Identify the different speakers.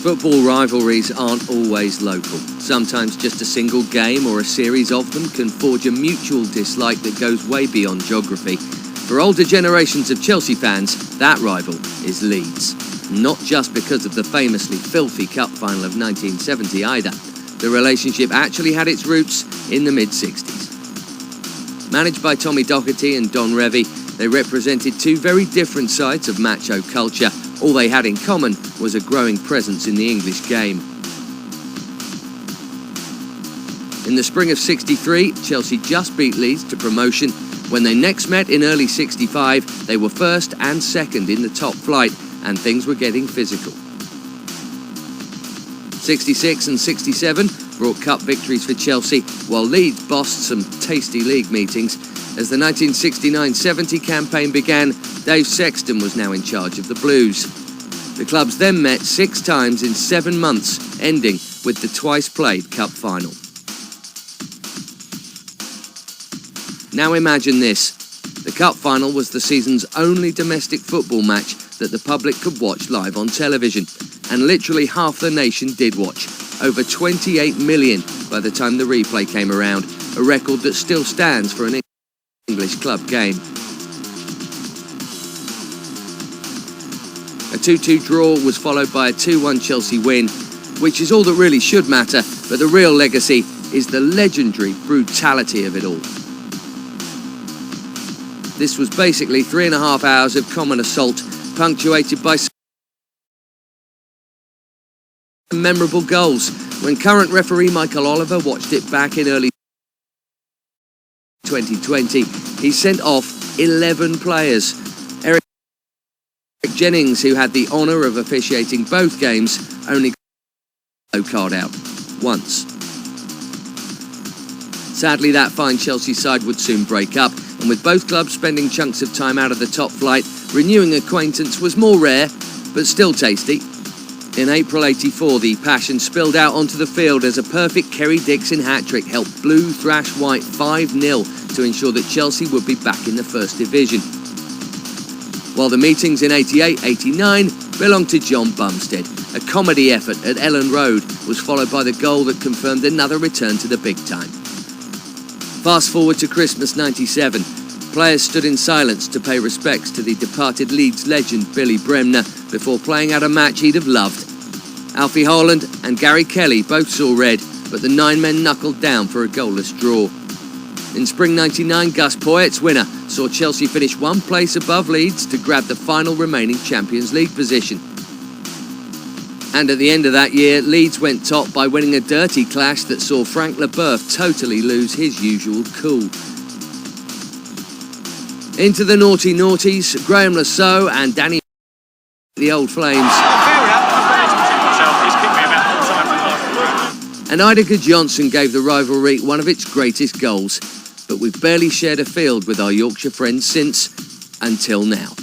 Speaker 1: Football rivalries aren't always local. Sometimes just a single game or a series of them can forge a mutual dislike that goes way beyond geography. For older generations of Chelsea fans, that rival is Leeds. Not just because of the famously filthy cup final of 1970 either. The relationship actually had its roots in the mid-60s. Managed by Tommy Docherty and Don Revie, they represented two very different sides of macho culture. All they had in common was a growing presence in the English game. In the spring of '63, Chelsea just beat Leeds to promotion. When they next met in early '65, they were first and second in the top flight, and things were getting physical. '66 and '67 brought cup victories for Chelsea, while Leeds bossed some tasty league meetings. As the 1969-70 campaign began, Dave Sexton was now in charge of the Blues. The clubs then met 6 times in 7 months, ending with the twice-played cup final. Now imagine this. The cup final was the season's only domestic football match that the public could watch live on television. And literally half the nation did watch. Over 28 million by the time the replay came around, a record that still stands for an English club game. A 2-2 draw was followed by a 2-1 Chelsea win, which is all that really should matter, but the real legacy is the legendary brutality of it all. This was basically 3.5 hours of common assault, punctuated by memorable goals. When current referee Michael Oliver watched it back in early 2020, he sent off 11 players. Eric Jennings, who had the honour of officiating both games, only got a yellow card out once. Sadly, that fine Chelsea side would soon break up, and with both clubs spending chunks of time out of the top flight, renewing acquaintance was more rare, but still tasty. In April '84, the passion spilled out onto the field as a perfect Kerry Dixon hat-trick helped Blue thrash White 5-0 to ensure that Chelsea would be back in the First Division. While the meetings in '88-89 belonged to John Bumstead, a comedy effort at Ellen Road was followed by the goal that confirmed another return to the big time. Fast forward to Christmas '97. Players stood in silence to pay respects to the departed Leeds legend Billy Bremner before playing out a match he'd have loved. Alfie Haaland and Gary Kelly both saw red, but the 9 men knuckled down for a goalless draw. In spring '99, Gus Poyet's winner saw Chelsea finish 1 place above Leeds to grab the final remaining Champions League position. And at the end of that year, Leeds went top by winning a dirty clash that saw Frank Leboeuf totally lose his usual cool. Into the naughty noughties, Graham Lasso and Danny the Old Flames. And Idika Johnson gave the rivalry one of its greatest goals. But we've barely shared a field with our Yorkshire friends since, until now.